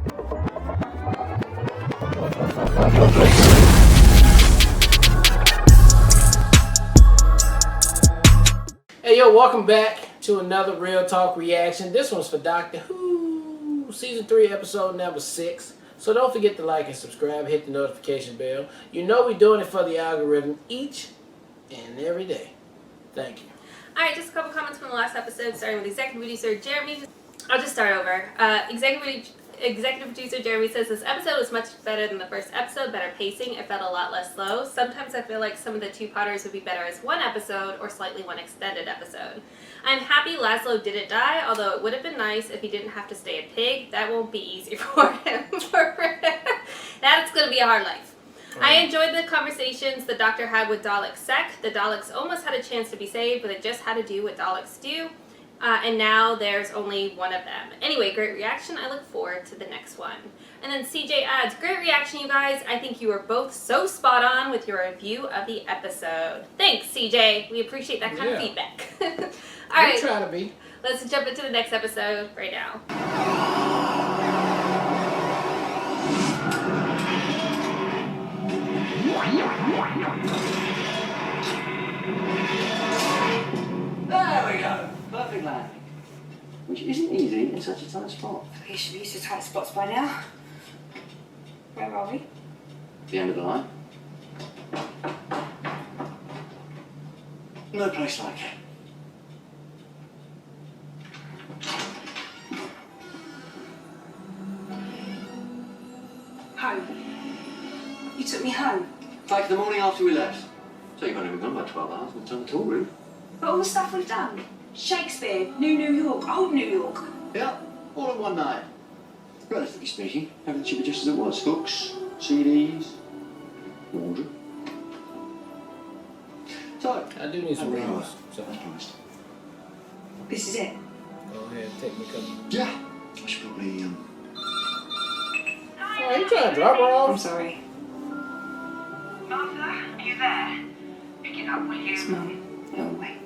Hey yo, welcome back to another Real Talk reaction. This one's for Doctor Who, Season 3, Episode number 6. So don't forget to like and subscribe, hit the notification bell. You know we're doing it for the algorithm each and every day. Thank you. Alright, just a couple comments from the last episode, starting with executive producer Jeremy. I'll just start over. Executive producer Jeremy says this episode was much better than the first episode, better pacing, it felt a lot less slow. Sometimes I feel like some of the two-parters would be better as one episode or slightly one extended episode. I'm happy Laszlo didn't die, although it would have been nice if he didn't have to stay a pig. That won't be easy for him. That's going to be a hard life. I enjoyed the conversations the Doctor had with Dalek Sec. The Daleks almost had a chance to be saved, but it just had to do what Daleks do. And now there's only one of them. Anyway, great reaction. I look forward to the next one. And then CJ adds, great reaction, you guys. I think you were both so spot on with your review of the episode. Thanks, CJ. We appreciate that kind of feedback. All right. Try to be. Let's jump into the next episode right now. There we go. Perfect landing. Which isn't easy in such a tight spot. You should be used to tight spots by now. Where are we? The end of the line. No place like it. Home. You took me home. Like the morning after we left. So you've only been gone about 12 hours and done the tour route. But all the stuff we've done. Shakespeare, New York, Old New York. Yeah, all in one night. Relatively speaking, everything should be just as it was. Books, CDs, wardrobe. So, I do need some rings. So as promised. This is it. go ahead and take me a couple. Yeah. I should probably, Oh, you trying to drop her I'm off? sorry. Martha, are you there? Pick it up, will you? It's Mum. No way.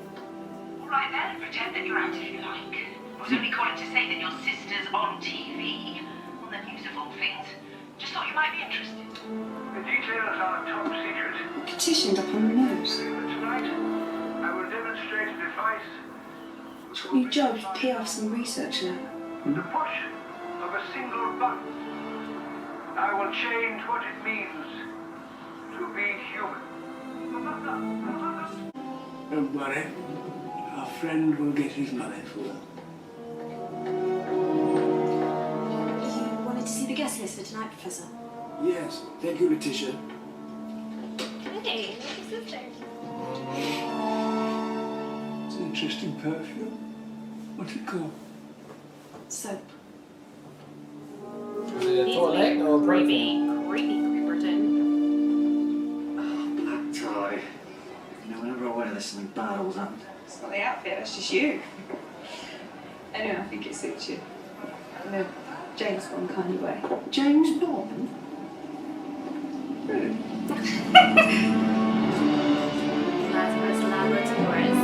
All right then, pretend that you're out if you like. I was only calling to say that your sister's on TV, on the news of all things. Just thought you might be interested. The details are top secret. Petitioned up on the nose. Tonight, I will demonstrate a device. It's got your job to pee off some research lab. The push of a single button. I will change what it means to be human. Don't worry. Our friend will get his money for her. You wanted to see the guest list for tonight, Professor? Yes, thank you, Letitia. Hey, your sister. It's an interesting perfume. What's it called? Soap. Is it a toilet or a Creepy, perfume? creepy Creeperton. black tie. You know, whenever I wear this, something bad always happens. It's not the outfit, that's just you. Anyway, I think it suits you. In a James Bond kind of way. James Bond? Really? Lazarus Laboratories.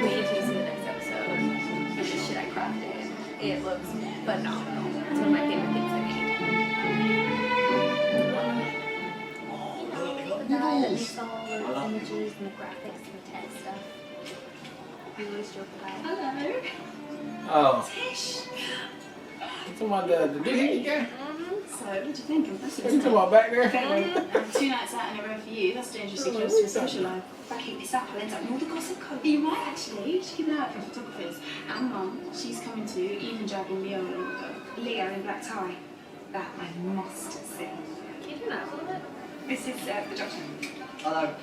Wait till you see the next episode. And the shit I crafted. It looks phenomenal. It's one of my favorite things I made. The guy that makes all the images and the graphics and the tech stuff. We always joke about it. Hello. Oh. Tish. You talking about the doohickey guy? So, what do you think of this? You talking about back there? 2 nights out in a row for you. That's dangerously close to a social life. If I keep this up, I'll end up in all the gossip code. You might actually. Just keep an eye out for photographers. And Mum, she's coming to even dragging Leo in. Leo in black tie. That I must see. Can you do that a little bit? This is the doctor. Hello.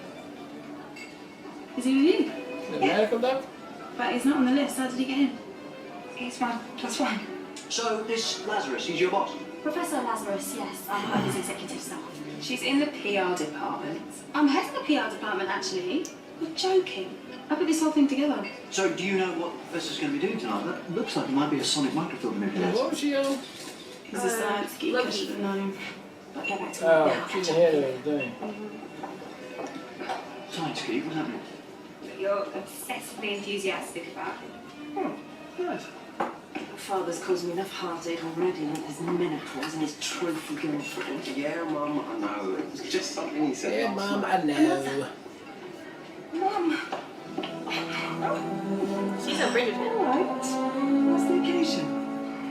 Is he with you? The medical doctor? But he's not on the list. How did he get in? He's fine. That's fine. So, this Lazarus, he's your boss? Professor Lazarus, yes. I'm his executive staff. She's in the PR department. I'm head of the PR department, actually. You're joking. I put this whole thing together. So, do you know what the Professor's going to be doing tonight? That looks like it might be a sonic microfilm manipulator. What was she on? He's a science geek. I Loki. should have known. But get back to Oh, she's ahead of everything. Science geek, what's that mean? You're you're obsessively enthusiastic about it. Oh, nice. My father's caused me enough heartache already with his menopause and his trophy girlfriend. Yeah, Mum, I know. It was just something he said. Yeah, last Mum, night. I know. Mum. She's a Bridgerton, Alright. What's the occasion?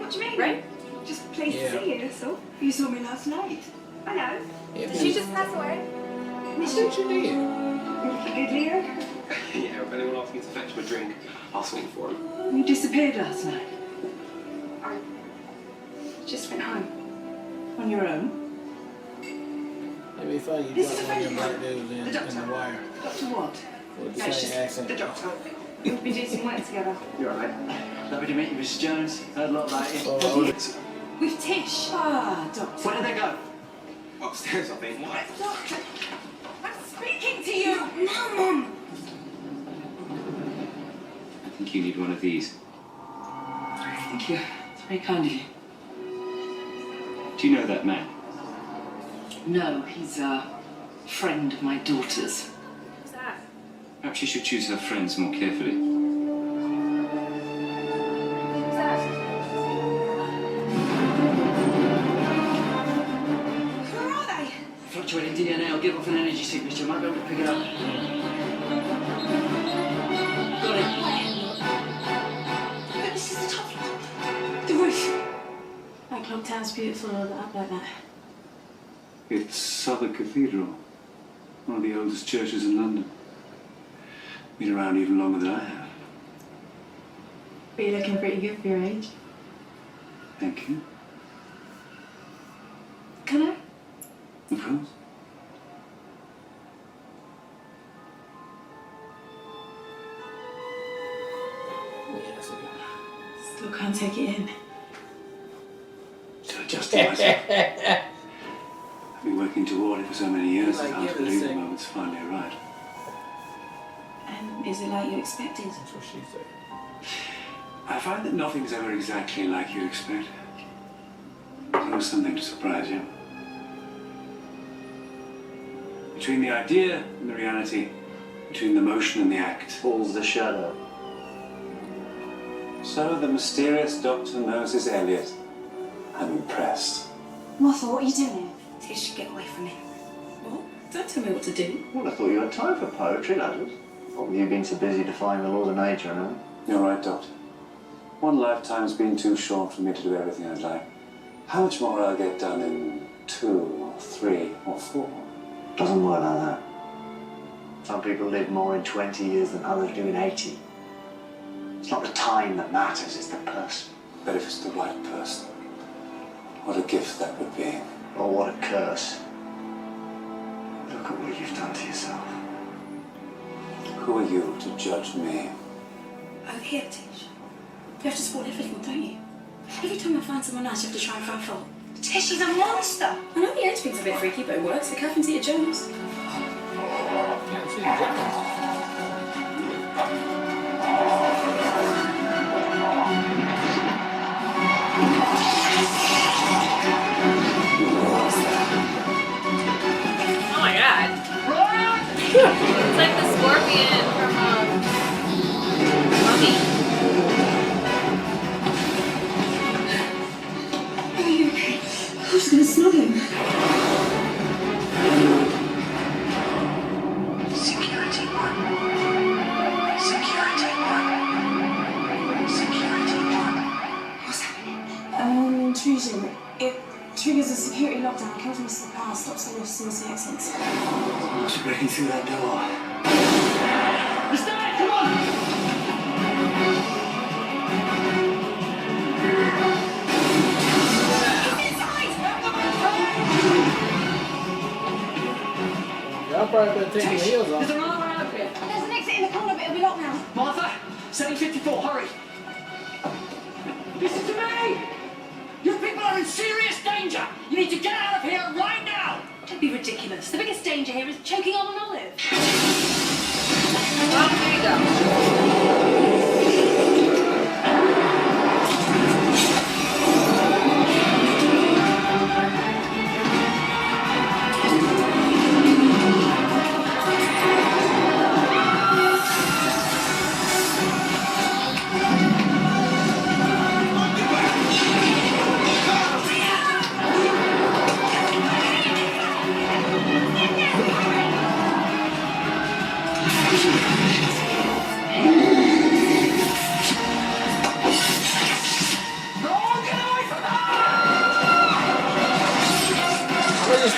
What do you mean? right? Just pleased Yeah. to see you, that's all. You saw me last night. I know. Yeah, Did she just pass away? I think she did. You looking good, Leo? Yeah, if anyone asks me to fetch him a drink, I'll swing for him. You disappeared last night. I just went home. On your own. It'd be funny you This drop is one of a them friend black dudes in the wire Doctor what? with the No, it's same just accent. the doctor. We've been doing some work together. You're all right. Lovely to meet you, Mrs. Jones. Heard a lot about you. Oh, With Tish. Ah, Doctor. Where did they go? Upstairs, I think. Why? Doctor, I'm speaking to you. No, Mum. I think you need one of these. Thank you. It's very kind of you. Do you know that man? No, he's a friend of my daughter's. Who's that? Perhaps you should choose her friends more carefully. Who's that? Where are they? Fluctuating DNA will give off an energy signature. Might be able to pick it up. Got it. But this is the top floor. The roof. That clock tower's beautiful, all that up like that. It's Southwark Cathedral, one of the oldest churches in London. Been around even longer than I have. But you're looking pretty good for your age. Thank you. Can I? Of course. yeah, so- Still can't take it in. To adjusting myself. I've been working toward it for so many years, I Like, can't give it a believe the sec. moment's finally arrived. And is it like you expected? That's what she said. I find that nothing's ever exactly like you expect. There's always something to surprise you. Between the idea and the reality, between the motion and the act, Falls the shadow. so the mysterious Dr. Moses Elliot. I'm impressed. Martha, what are you doing? Tish, get away from him. What? Don't tell me what to do. Well, I thought you had time for poetry, Lazarus. What with you being so busy defying the laws of nature and all? You're right, Doctor. One lifetime's been too short for me to do everything I'd like. How much more I'll get done in 2 or 3 or 4? Doesn't work like that. Some people live more in 20 years than others do in 80. It's not the time that matters, it's the person. But if it's the right person, what a gift that would be. Or what a curse. Look at what you've done to yourself. Who are you to judge me? Over here, Tish. You have to support everything, don't you? Every time I find someone nice, you have to try and find fault. Tish is a monster. I know the editing's a bit freaky, but it works. The Catherine Zeta-Jones. Can't see the difference. Oh my god. It's like the scorpion from Mummy. Who's gonna snug him? Security 1. Security 1. Security 1. What's happening? Intrusion. It triggers a security lockdown, kills most of the power, stops the lifts and the exits. What's breaking through that door? It's there! Come on! Y'all probably better take your heels off. There's another way out here. There's an exit in the corner, but it'll be locked now. Martha, 754, hurry! Listen to me! You people are in serious danger! You need to get out of here right now! Don't be ridiculous. The biggest danger here is choking on an olive. Well, there you go.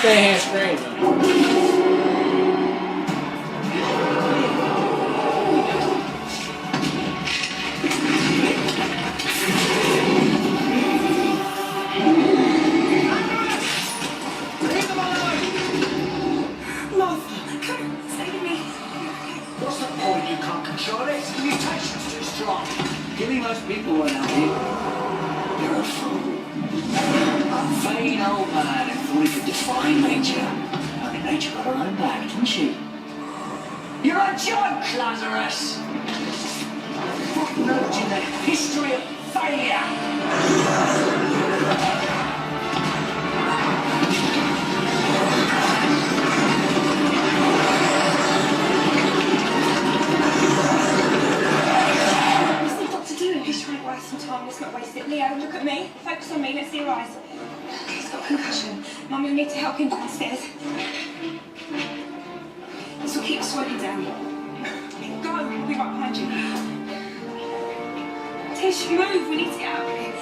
can't hear scream though. What's the point? You can't control it. The mutation's too strong. Giving most people one out here. You're a fool. A vain old man who thought he could defy nature. I think nature got her own back, didn't she? You're a joke, Lazarus! Footnote in the history of failure. He's trying to waste some time, let's not waste it. Leo, look at me. Focus on me, let's see your eyes. He's got a concussion. Mum, you'll need to help him downstairs. This will keep swelling down. Go, we'll be right behind you. Tish, move, we need to get out of here.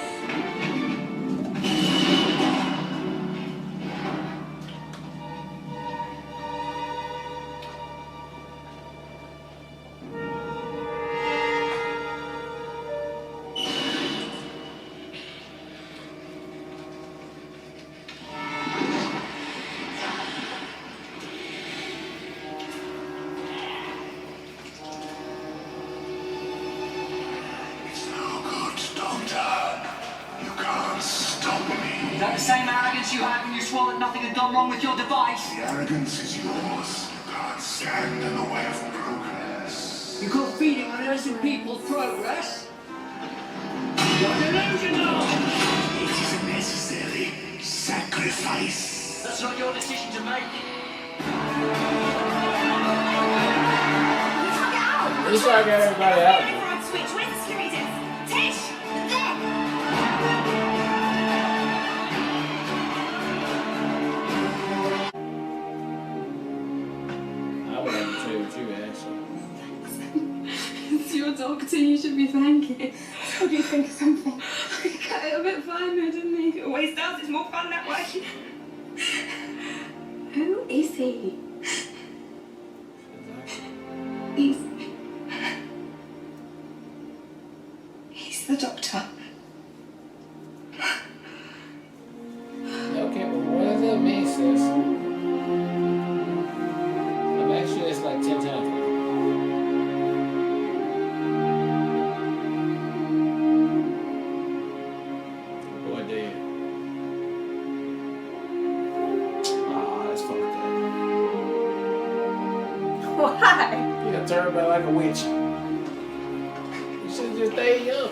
Is that the same arrogance you had when you swore that nothing had gone wrong with your device? The arrogance is yours. You can't stand in the way of progress. You call feeding on innocent people's progress? You're delusional! It is a necessary sacrifice. That's not your decision to make. At least I got everybody out. Override switch, where's the security desk? Tish! There! I would have to trade with you, actually. It's your dog too, you should be thanking. What do you think of something? He cut it a bit finer, didn't he? It always does, it's more fun that way. Who is he? He's the doctor. Okay, but what does that mean, sis? I'm actually it's like 10 times. Boy, dead. Ah, that's fucked up. Why? You got turned back like a witch. You should have just stayed young.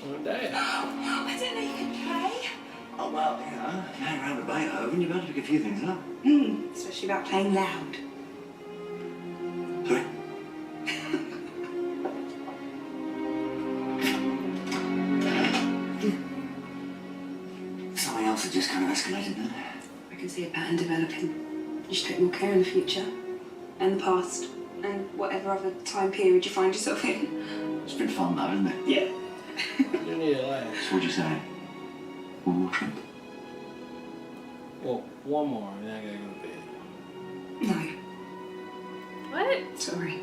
Oh, damn. I didn't know you could play. Oh, well, you know, hang around with Beethoven, you're bound to pick a few things up. Especially about playing loud. Sorry? Something else had just kind of escalated, didn't it? I can see a pattern developing. You should take more care in the future. And the past. And whatever other time period you find yourself in. It's been fun, though, isn't it? Yeah. You need a laugh. So what'd you say? One more trip? Well, one more, and then I gotta go to bed. No. What? Sorry.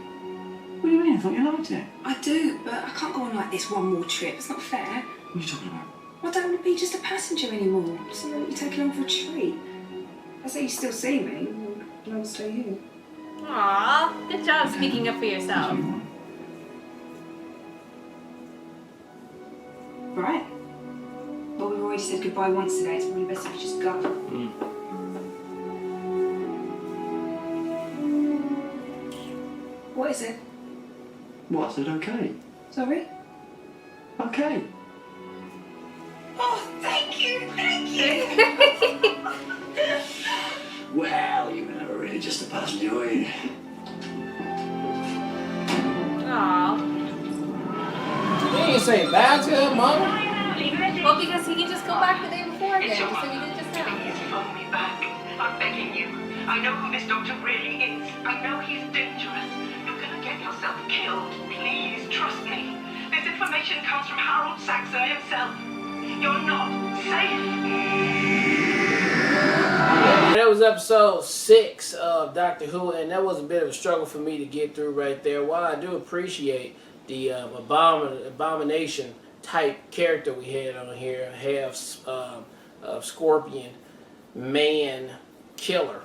What do you mean? I thought you liked it. I do, but I can't go on like this one more trip. It's not fair. What are you talking about? I don't want to be just a passenger anymore. So you're taking on for a treat. I say you still see me, and I'll stay here. Aw, good job speaking up for yourself. Right. Well, we've already said goodbye once today. It's probably best if you just go. What is it? What? I said okay. Sorry? Okay. Oh, thank you! Thank you! Well, you were never really just a passenger, were you? Aw. You ain't say bye to her, mama. Well, because he can just go back the day before again, It's your just like he mother. did just now. Please phone me back. I'm begging you. I know who this doctor really is. I know he's dangerous. You're gonna get yourself killed. Please trust me. This information comes from Harold Saxer himself. You're not safe. That was episode 6 of Doctor Who, and that was a bit of a struggle for me to get through right there. While I do appreciate the abomination type character we had on here, half scorpion, man, killer,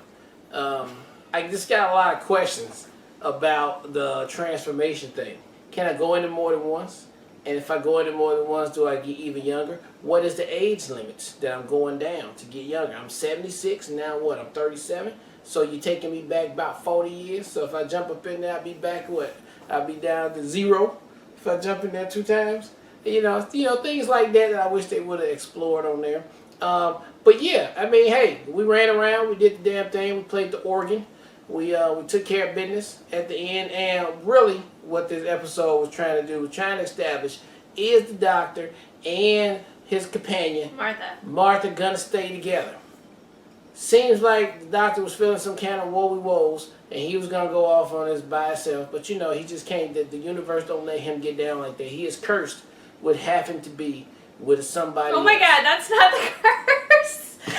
I just got a lot of questions about the transformation thing. Can I go into more than once? And if I go into more than once, do I get even younger? What is the age limits that I'm going down to get younger? I'm 76, now what? I'm 37? So you're taking me back about 40 years? So if I jump up in there, I'll be back what? I'll be down to 0 if I jump in there 2 times? You know, things like that I wish they would have explored on there. But yeah, I mean, hey, we ran around, we did the damn thing, we played the organ. We took care of business at the end, and really what this episode was trying to do was trying to establish, is the Doctor and his companion Martha gonna stay together? Seems like the Doctor was feeling some kind of woes, and he was gonna go off on this by himself, but you know, he just can't. The universe don't let him get down like that. He is cursed with having to be with somebody Oh my else. God, that's not the curse. What?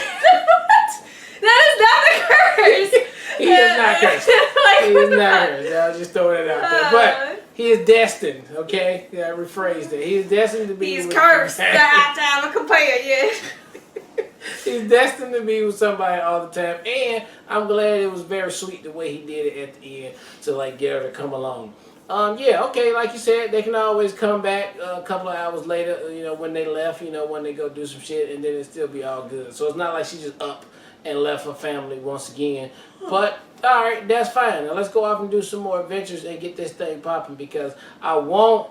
That is not the curse. He is not cursed. Like, He what is the not fuck? cursed. I was just throwing it out there. But he is destined, okay? Yeah, I rephrased it. He is destined to be He's with cursed to have a companion. He's destined to be with somebody all the time. And I'm glad it was very sweet the way he did it at the end to like get her to come along. Yeah, okay, like you said, they can always come back a couple of hours later, you know, when they left, you know, when they go do some shit, and then it still be all good. So it's not like she just up and left her family once again. But all right, that's fine. Now let's go off and do some more adventures and get this thing popping, because I want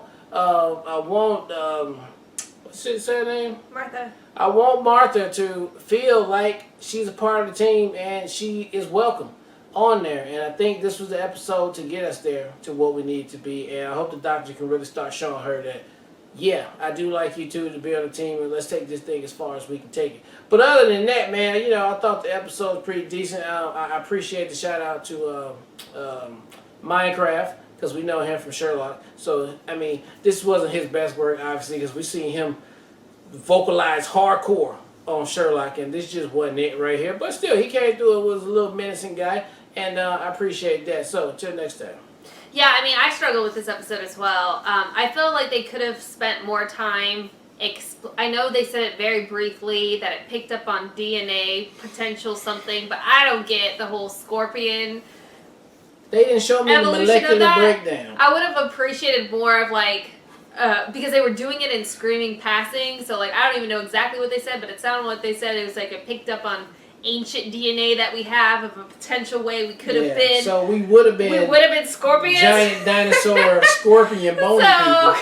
what's his name? Martha. I want Martha to feel like she's a part of the team and she is welcome on there. And I think this was the episode to get us there to what we need to be. And I hope the Doctor can really start showing her that, yeah, I do like you two to be on the team, and let's take this thing as far as we can take it. But other than that, man, you know, I thought the episode was pretty decent. I appreciate the shout out to Minecraft, because we know him from Sherlock. So, I mean, this wasn't his best work, obviously, because we seen him vocalize hardcore on Sherlock, and this just wasn't it right here. But still, he came through it, was a little menacing guy, and I appreciate that. So, till next time. Yeah, I mean, I struggle with this episode as well. I feel like they could have spent more time. I know they said it very briefly that it picked up on DNA potential something, but I don't get the whole scorpion. They didn't show me the molecular breakdown. I would have appreciated more of like, because they were doing it in screaming passing, so like I don't even know exactly what they said, but it sounded like they said it was like it picked up on ancient DNA that we have of a potential way we could have been. So we would have been scorpions. Giant dinosaur scorpion bony people.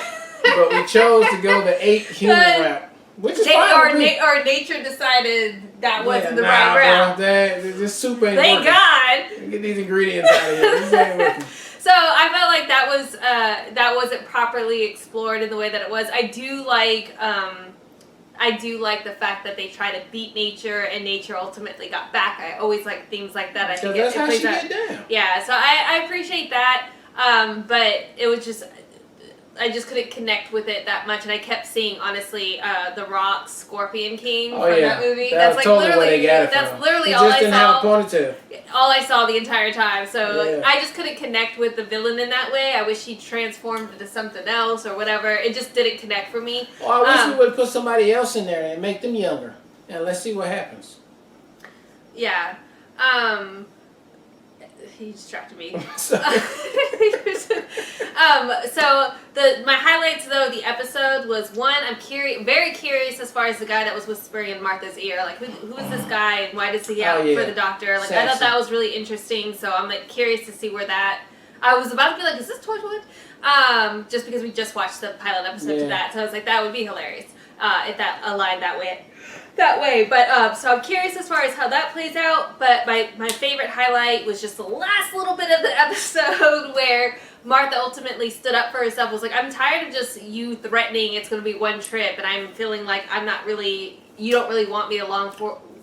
But we chose to go the 8 human route. Which is fine. Or nature decided that wasn't the right route. This soup ain't Thank working. God. Get these ingredients out of here. This ain't working. So I felt like that wasn't properly explored in the way that it was. I do like the fact that they try to beat nature and nature ultimately got back. I always like things like that. I think that's how plays she out. get down. Yeah, so I appreciate that. But it was just, I just couldn't connect with it that much, and I kept seeing, honestly, The Rock's Scorpion King from that movie. That's like totally where they got it from. That's literally he all just I didn't saw. have a ponytail. All I saw the entire time, so Yeah. I just couldn't connect with the villain in that way. I wish he transformed into something else or whatever. It just didn't connect for me. Well, I wish we would have put somebody else in there and make them younger, and let's see what happens. Yeah. He distracted me. So my highlights though the episode was, one, I'm very curious as far as the guy that was whispering in Martha's ear, like who is this guy and why does he out for the Doctor? Like I thought that was really interesting, so I'm like curious to see where that. I was about to be like, is this Torchwood? Just because we just watched the pilot episode to that, so I was like, that would be hilarious if that aligned that way. But so I'm curious as far as how that plays out. But my favorite highlight was just the last little bit of the episode where Martha ultimately stood up for herself. Was like, I'm tired of just you threatening it's going to be one trip, and I'm feeling like you don't really want me along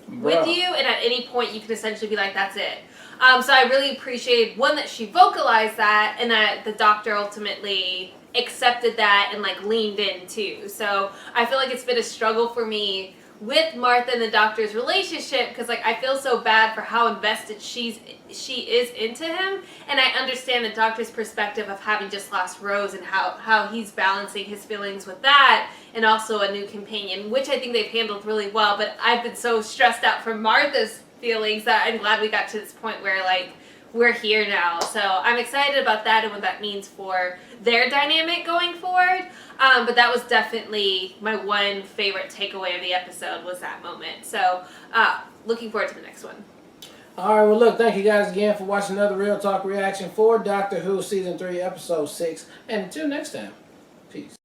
with you, and at any point you can essentially be like, that's it. So I really appreciated, one, that she vocalized that, and that the Doctor ultimately accepted that and like leaned in too. So I feel like it's been a struggle for me with Martha and the doctor's relationship, because like I feel so bad for how invested she is into him, and I understand the doctor's perspective of having just lost Rose and how he's balancing his feelings with that, and also a new companion, which I think they've handled really well. But I've been so stressed out from Martha's feelings that I'm glad we got to this point where like we're here now. So I'm excited about that and what that means for their dynamic going forward. But that was definitely my one favorite takeaway of the episode was that moment. So looking forward to the next one. All right, well, look, thank you guys again for watching another Real Talk reaction for Doctor Who Season 3, Episode 6. And until next time, peace.